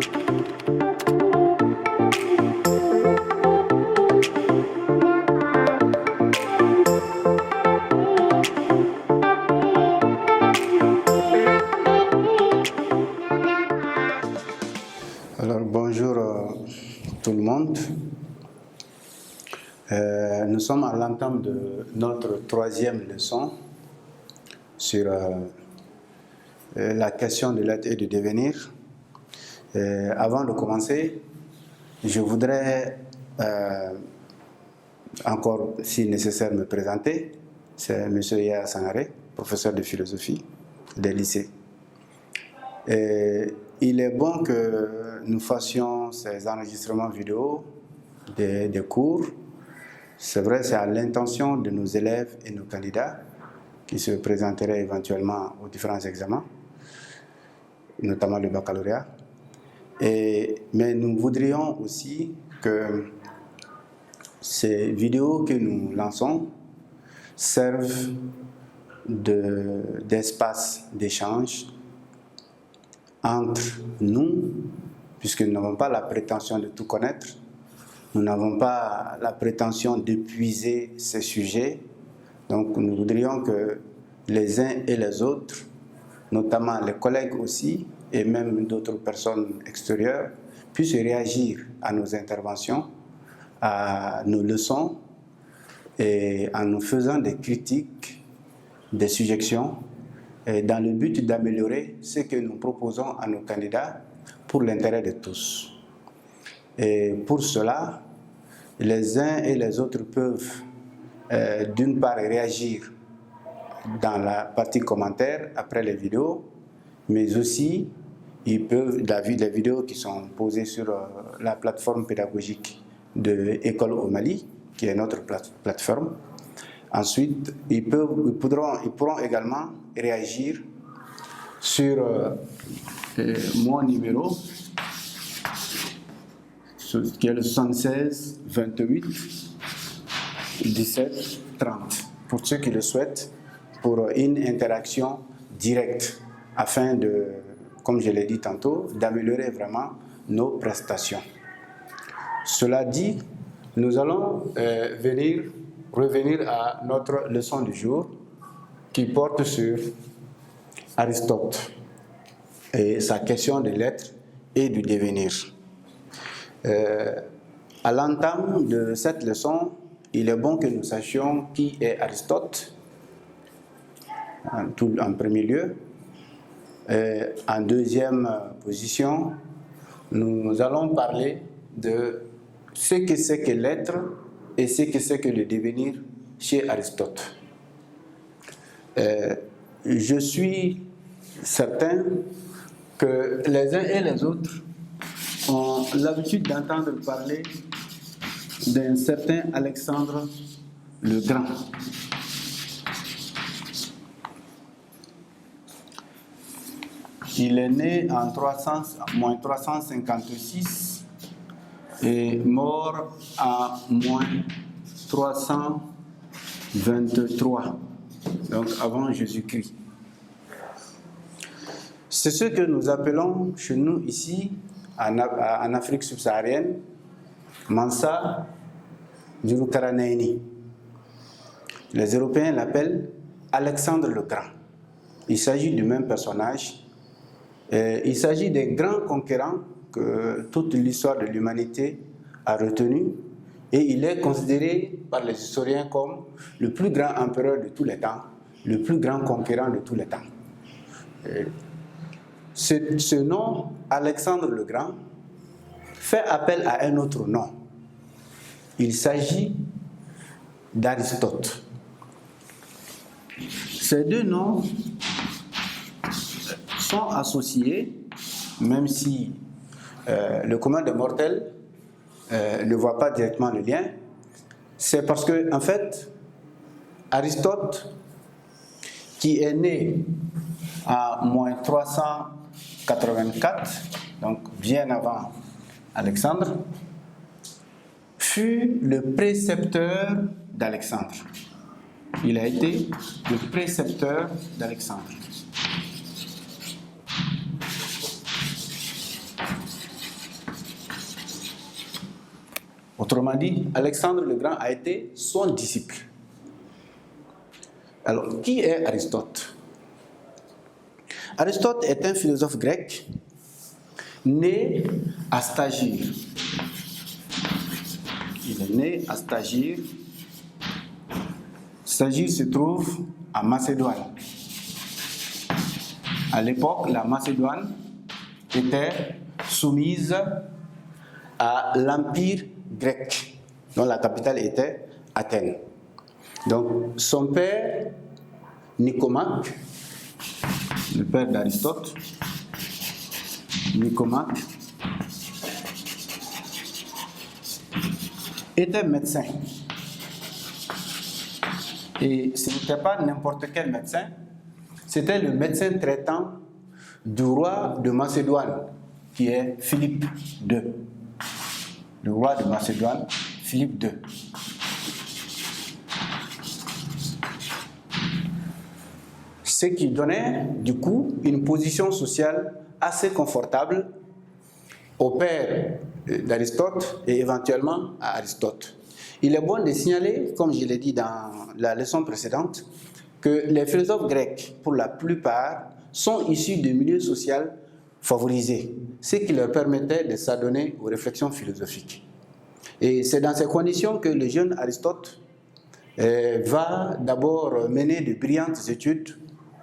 Alors bonjour tout le monde. Nous sommes à l'entame de notre troisième leçon sur la question de l'être et du devenir. Avant de commencer, je voudrais encore, si nécessaire, me présenter. C'est M. Yaya Sangaré, professeur de philosophie des lycées. Il est bon que nous fassions ces enregistrements vidéo des cours. C'est vrai, c'est à l'intention de nos élèves et nos candidats qui se présenteraient éventuellement aux différents examens, notamment le baccalauréat. Mais nous voudrions aussi que ces vidéos que nous lançons servent d'espace d'échange entre nous, puisque nous n'avons pas la prétention de tout connaître, nous n'avons pas la prétention d'épuiser ces sujets. Donc nous voudrions que les uns et les autres, notamment les collègues aussi, et même d'autres personnes extérieures, puissent réagir à nos interventions, à nos leçons, et en nous faisant des critiques, des suggestions, dans le but d'améliorer ce que nous proposons à nos candidats pour l'intérêt de tous. Et pour cela, les uns et les autres peuvent d'une part réagir dans la partie commentaires après les vidéos, mais aussi ils peuvent, les vidéos qui sont posées sur la plateforme pédagogique de École au Mali, qui est notre plateforme. Ensuite, ils pourront également réagir sur mon numéro, qui est le 76 28 17 30, pour ceux qui le souhaitent, pour une interaction directe, afin de, comme je l'ai dit tantôt, d'améliorer vraiment nos prestations. Cela dit, nous allons revenir à notre leçon du jour qui porte sur Aristote et sa question de l'être et du devenir. À l'entame de cette leçon, il est bon que nous sachions qui est Aristote, en premier lieu. En deuxième position, nous allons parler de ce que c'est que l'être et ce que c'est que le devenir chez Aristote. Je suis certain que les uns et les autres ont l'habitude d'entendre parler d'un certain Alexandre le Grand. Il est né en moins 356 et mort en moins 323, donc avant Jésus-Christ. C'est ce que nous appelons chez nous ici, en Afrique subsaharienne, Mansa Dzouroukaraneini. Les Européens l'appellent Alexandre le Grand. Il s'agit du même personnage. Il s'agit des grands conquérants que toute l'histoire de l'humanité a retenu, et il est considéré par les historiens comme le plus grand empereur de tous les temps, le plus grand conquérant de tous les temps. Ce nom, Alexandre le Grand, fait appel à un autre nom. Il s'agit d'Aristote. Ces deux noms sont associés, même si le commun des mortels ne voit pas directement le lien. C'est parce que, en fait, Aristote, qui est né à moins 384, donc bien avant Alexandre, fut le précepteur d'Alexandre. Il a été le précepteur d'Alexandre. Autrement dit, Alexandre le Grand a été son disciple. Alors, qui est Aristote? Aristote est un philosophe grec né à Stagire. Il est né à Stagire. Stagire se trouve en Macédoine. À l'époque, la Macédoine était soumise à l'Empire grec, dont la capitale était Athènes. Donc, son père, Nicomaque, le père d'Aristote, Nicomaque, était médecin. Et ce n'était pas n'importe quel médecin, c'était le médecin traitant du roi de Macédoine, qui est Philippe II. Le roi de Macédoine, Philippe II. Ce qui donnait, du coup, une position sociale assez confortable au père d'Aristote et éventuellement à Aristote. Il est bon de signaler, comme je l'ai dit dans la leçon précédente, que les philosophes grecs, pour la plupart, sont issus de milieux sociaux favorisés, ce qui leur permettait de s'adonner aux réflexions philosophiques. Et c'est dans ces conditions que le jeune Aristote va d'abord mener de brillantes études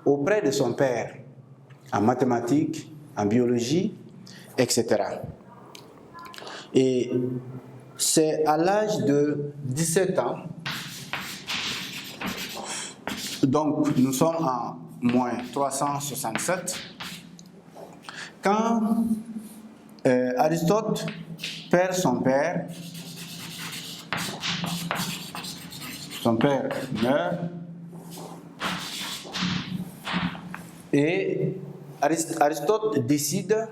auprès de son père, en mathématiques, en biologie, etc. Et c'est à l'âge de 17 ans, donc nous sommes en moins 367, quand Aristote perd son père meurt, et Aristote décide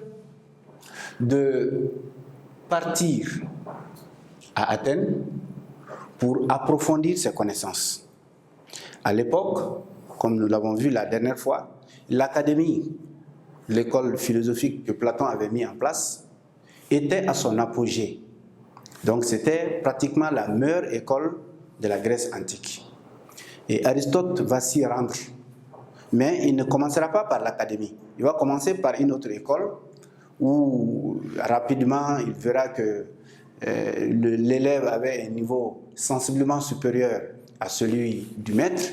de partir à Athènes pour approfondir ses connaissances. À l'époque, comme nous l'avons vu la dernière fois, l'académie, l'école philosophique que Platon avait mis en place, était à son apogée. Donc c'était pratiquement la meilleure école de la Grèce antique. Et Aristote va s'y rendre. Mais il ne commencera pas par l'académie. Il va commencer par une autre école où rapidement il verra que l'élève avait un niveau sensiblement supérieur à celui du maître.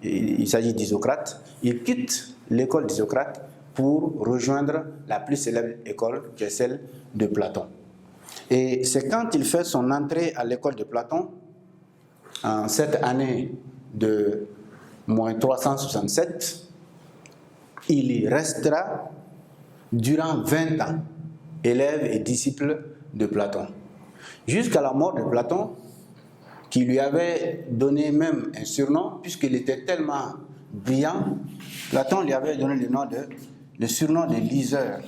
Il s'agit d'Isocrate. Il quitte l'école d'Isocrate pour rejoindre la plus célèbre école qui est celle de Platon. Et c'est quand il fait son entrée à l'école de Platon, en cette année de moins 367, il y restera durant 20 ans, élève et disciple de Platon. Jusqu'à la mort de Platon, qui lui avait donné même un surnom, puisqu'il était tellement brillant, Platon lui avait donné le surnom de liseur,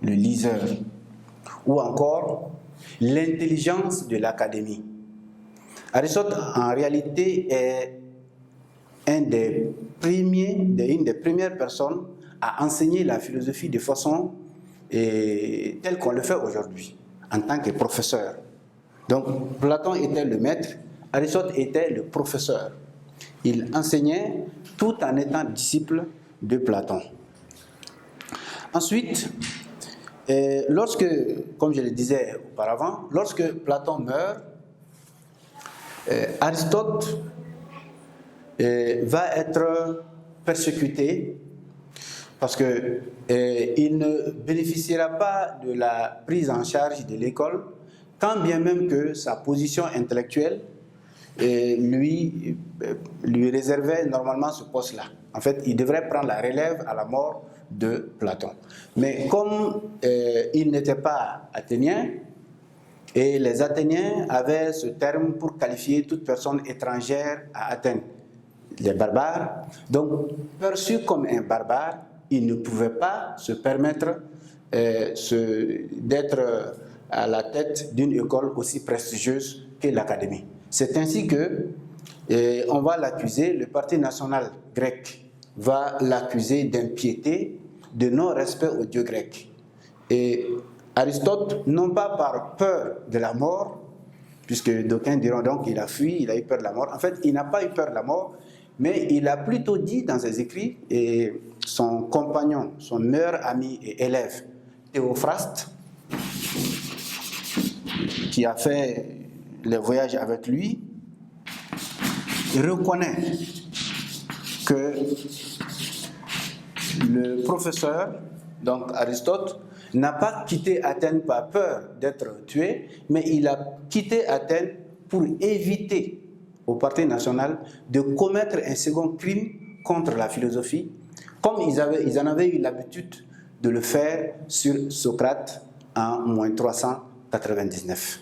le liseur, ou encore l'intelligence de l'académie. Aristote, en réalité, est une des premières personnes à enseigner la philosophie de façon telle qu'on le fait aujourd'hui, en tant que professeur. Donc, Platon était le maître, Aristote était le professeur. Il enseignait tout en étant disciple de Platon. Ensuite, comme je le disais auparavant, lorsque Platon meurt, Aristote va être persécuté parce qu'il ne bénéficiera pas de la prise en charge de l'école, quand bien même que sa position intellectuelle lui réservait normalement ce poste-là. En fait, il devrait prendre la relève à la mort de Platon. Mais comme il n'était pas athénien, et les Athéniens avaient ce terme pour qualifier toute personne étrangère à Athènes, les barbares. Donc, perçu comme un barbare, il ne pouvait pas se permettre d'être à la tête d'une école aussi prestigieuse que l'Académie. C'est ainsi que on va l'accuser, le Parti national grec va l'accuser d'impiété, de non-respect aux dieux grecs. Et Aristote, non pas par peur de la mort, puisque d'aucuns diront donc qu'il a fui, il a eu peur de la mort. En fait, il n'a pas eu peur de la mort, mais il a plutôt dit dans ses écrits, et son compagnon, son meilleur ami et élève, Théophraste, qui a fait les voyages avec lui, reconnaît que le professeur, donc Aristote, n'a pas quitté Athènes par peur d'être tué, mais il a quitté Athènes pour éviter au Parti national de commettre un second crime contre la philosophie, comme ils en avaient eu l'habitude de le faire sur Socrate en moins 399.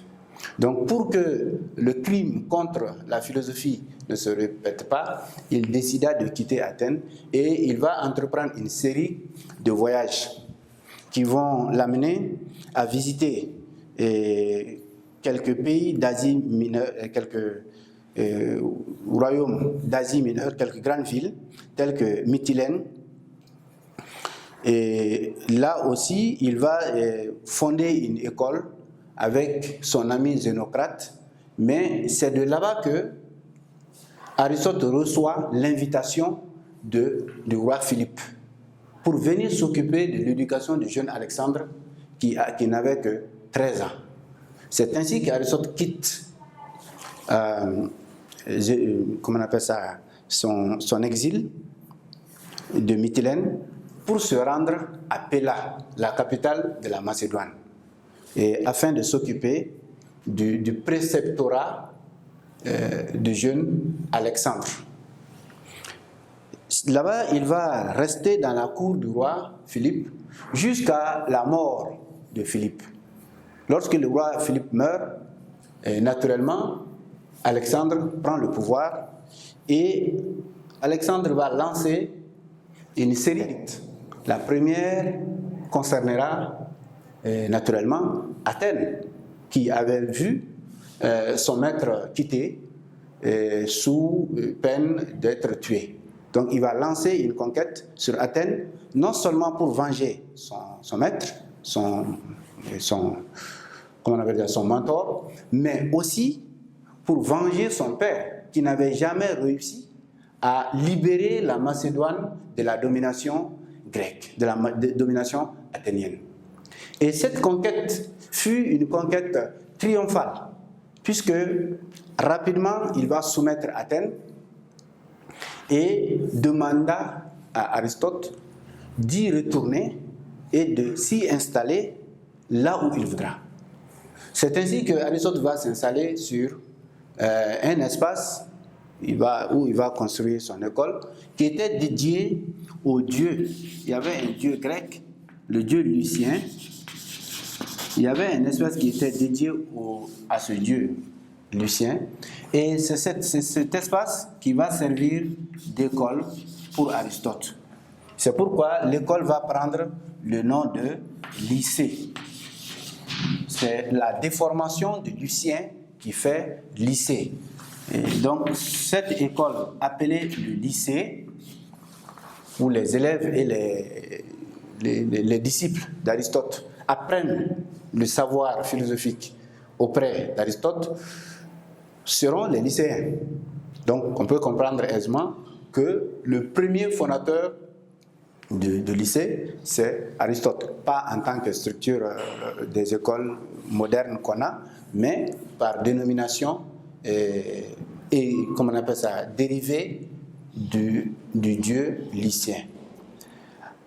Donc pour que le crime contre la philosophie ne se répète pas, il décida de quitter Athènes et il va entreprendre une série de voyages qui vont l'amener à visiter quelques pays d'Asie mineure, quelques royaumes d'Asie mineure, quelques grandes villes telles que Mytilène. Et là aussi, il va fonder une école avec son ami Zénocrate, mais c'est de là-bas que Aristote reçoit l'invitation du roi Philippe pour venir s'occuper de l'éducation du jeune Alexandre qui n'avait que 13 ans. C'est ainsi qu'Aristote quitte comment on appelle ça, son exil de Mytilène pour se rendre à Péla, la capitale de la Macédoine, et afin de s'occuper du préceptorat du jeune Alexandre. Là-bas, il va rester dans la cour du roi Philippe jusqu'à la mort de Philippe. Lorsque le roi Philippe meurt, naturellement, Alexandre prend le pouvoir et Alexandre va lancer une série d'édicts. La première concernera naturellement Athènes, qui avait vu son maître quitter sous peine d'être tué. Donc il va lancer une conquête sur Athènes, non seulement pour venger son maître, son mentor, mais aussi pour venger son père, qui n'avait jamais réussi à libérer la Macédoine de la domination grecque, de la domination athénienne. Et cette conquête fut une conquête triomphale, puisque rapidement il va soumettre Athènes et demanda à Aristote d'y retourner et de s'y installer là où il voudra. C'est ainsi que Aristote va s'installer sur un espace où il va construire son école, qui était dédié aux dieux. Il y avait un dieu grec, le dieu Lucien. Il y avait un espace qui était dédié à ce dieu Lucien. Et c'est cet espace qui va servir d'école pour Aristote. C'est pourquoi l'école va prendre le nom de lycée. C'est la déformation de Lucien qui fait lycée. Et donc cette école appelée le lycée, où les élèves et les disciples d'Aristote apprennent le savoir philosophique auprès d'Aristote, seront les lycéens. Donc on peut comprendre aisément que le premier fondateur de lycée, c'est Aristote. Pas en tant que structure des écoles modernes qu'on a, mais par dénomination et comment on appelle ça, dérivé du dieu lycien.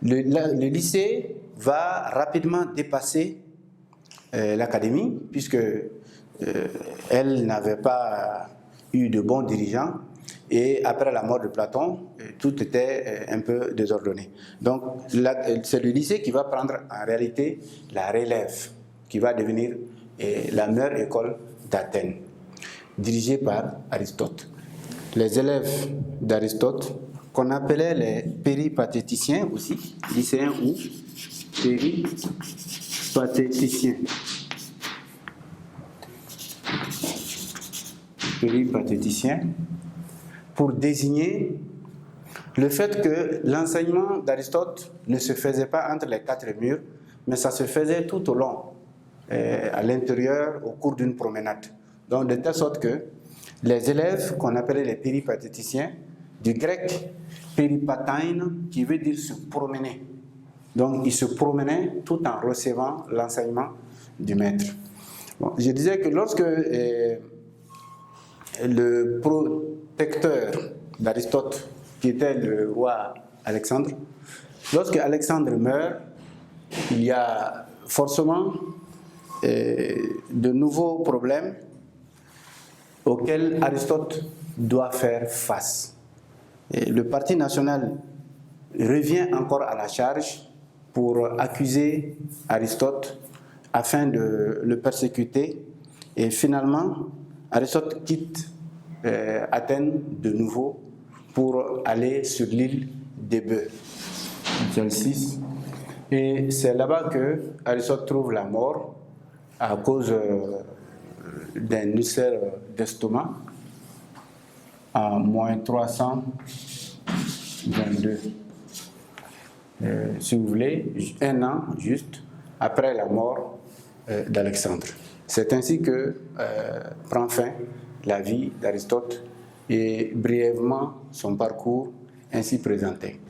Le lycée va rapidement dépasser l'académie, puisque elle n'avait pas eu de bons dirigeants, et après la mort de Platon, tout était un peu désordonné. Donc c'est le lycée qui va prendre en réalité la relève, qui va devenir la meilleure école d'Athènes, dirigée par Aristote. Les élèves d'Aristote, qu'on appelait les péripatéticiens aussi, lycéens ou péripatéticiens. Péripatéticiens, pour désigner le fait que l'enseignement d'Aristote ne se faisait pas entre les quatre murs, mais ça se faisait tout au long à l'intérieur au cours d'une promenade. Donc de telle sorte que les élèves qu'on appelait les péripatéticiens, du grec péripatein, qui veut dire se promener. Donc ils se promenaient tout en recevant l'enseignement du maître. Bon, je disais que lorsque le protecteur d'Aristote, qui était le roi Alexandre, lorsque Alexandre meurt, il y a forcément de nouveaux problèmes auxquels Aristote doit faire face. Et le Parti national revient encore à la charge pour accuser Aristote afin de le persécuter. Et finalement, Aristote quitte Athènes de nouveau pour aller sur l'île d'Ébeu, Chalcis. Et c'est là-bas que Aristote trouve la mort à cause d'un ulcère d'estomac en moins 322. Si vous voulez, un an juste après la mort d'Alexandre. C'est ainsi que prend fin la vie d'Aristote et brièvement son parcours ainsi présenté.